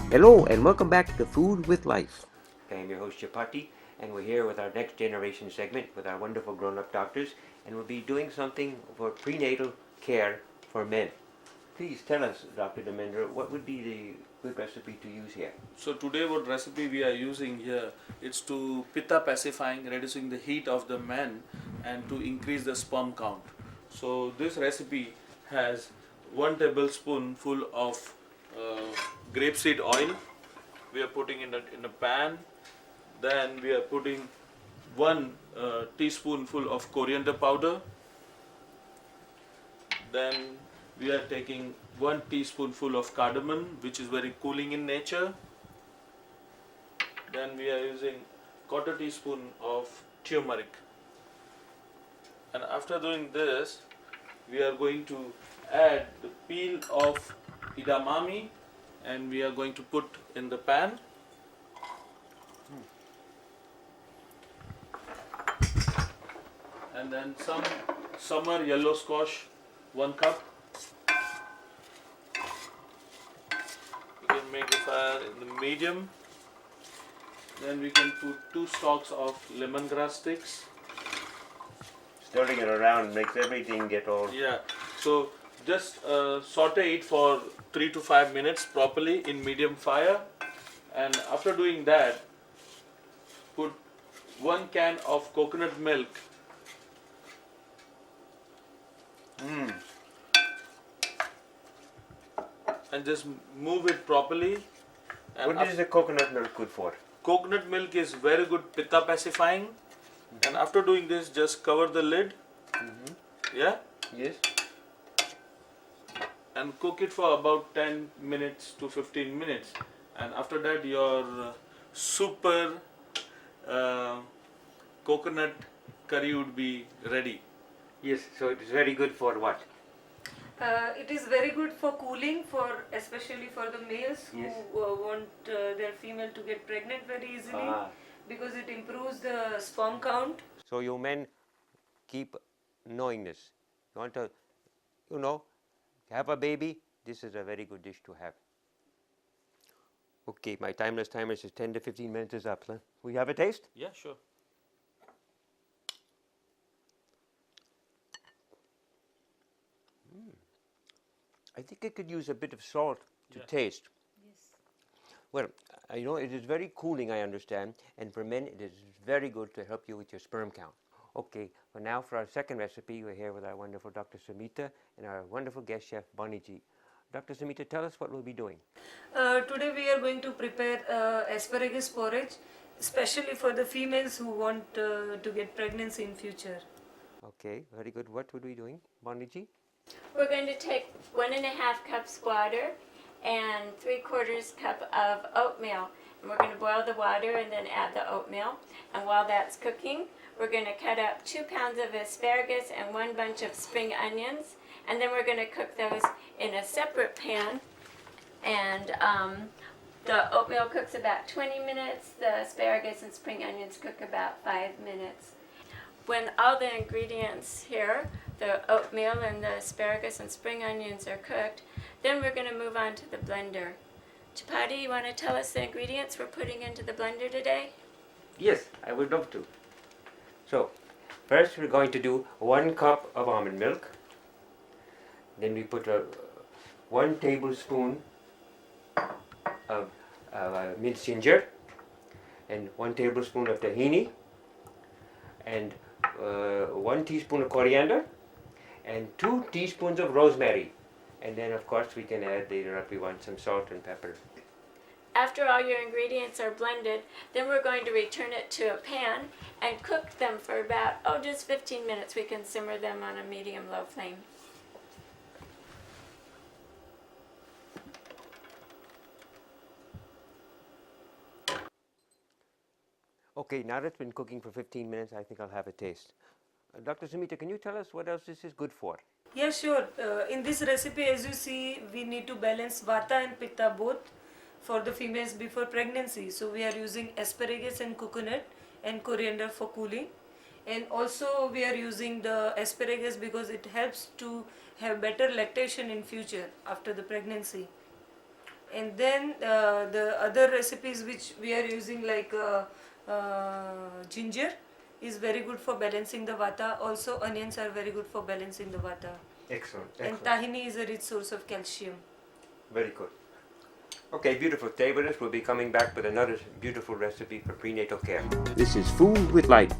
Hello and welcome back to Food with Life. I am your host Chapati, and we're here with our next generation segment with our wonderful grown-up doctors, and we'll be doing something for prenatal care for men. Please tell us, Dr. Dharmendra, what would be the good recipe to use here? So today what recipe we are using here, it's to pitta pacifying, reducing the heat of the man and to increase the sperm count. So this recipe has 1 tablespoon full of grapeseed oil. We are putting in a pan. Then we are putting 1 teaspoonful of coriander powder. Then we are taking 1 teaspoonful of cardamom, which is very cooling in nature. Then we are using 1/4 teaspoon of turmeric. And after doing this, we are going to add the peel of edamame and we are going to put in the pan. And then some summer yellow squash, 1 cup. We can make the fire in the medium. Then we can put 2 stalks of lemongrass sticks. Stirring it around makes everything get all... Yeah, so just saute it for 3 to 5 minutes properly in medium fire. And after doing that, put 1 can of coconut milk. And just move it properly. And What is the coconut milk good for? coconut milk is very good pitta pacifying. And after doing this, just cover the lid. Yeah. Yes. And cook it for about 10 minutes to 15 minutes. And after that, your super coconut curry would be ready. Yes, so it is very good for what? It is very good for cooling, especially for the males Yes. who want their female to get pregnant very easily, because it improves the sperm count. So you men keep knowing this. You want to, have a baby, this is a very good dish to have. Okay, my timeless timer says 10 to 15 minutes is up. Huh? Will you have a taste? Yeah, sure. I think it could use a bit of salt to Yeah. taste. Yes. Well, it is very cooling, I understand, and for men it is very good to help you with your sperm count. Okay, well now for our second recipe, we're here with our wonderful Dr. Sumita and our wonderful guest chef, Bonnie. Dr. Sumita, tell us what we'll be doing. Today we are going to prepare asparagus porridge, especially for the females who want to get pregnancy in future. Okay, very good. What would we be doing, Bonnie? We're going to take 1.5 cups water and 3/4 cup of oatmeal. And we're going to boil the water and then add the oatmeal. And while that's cooking, we're going to cut up 2 pounds of asparagus and 1 bunch of spring onions. And then we're going to cook those in a separate pan. And the oatmeal cooks about 20 minutes. The asparagus and spring onions cook about 5 minutes. When all the ingredients here, the oatmeal and the asparagus and spring onions are cooked, then we're going to move on to the blender. Chapati, you want to tell us the ingredients we're putting into the blender today? Yes, I would love to. So, first we're going to do 1 cup of almond milk. Then we put 1 tablespoon of minced ginger and 1 tablespoon of tahini and 1 teaspoon of coriander and 2 teaspoons of rosemary. And then of course we can add later if we want some salt and pepper. After all your ingredients are blended, then we're going to return it to a pan and cook them for about, just 15 minutes. We can simmer them on a medium-low flame. Okay, now that it's been cooking for 15 minutes, I think I'll have a taste. Dr. Sumita, can you tell us what else this is good for? Yeah, sure. In this recipe, as you see, we need to balance Vata and Pitta both for the females before pregnancy. So we are using asparagus and coconut and coriander for cooling. And also we are using the asparagus because it helps to have better lactation in future after the pregnancy. And then the other recipes which we are using, like ginger is very good for balancing the vata. Also onions are very good for balancing the vata. Excellent. And tahini is a rich source of calcium. Very good. Okay, beautiful tablers. We'll be coming back with another beautiful recipe for prenatal care. This is Food with Light.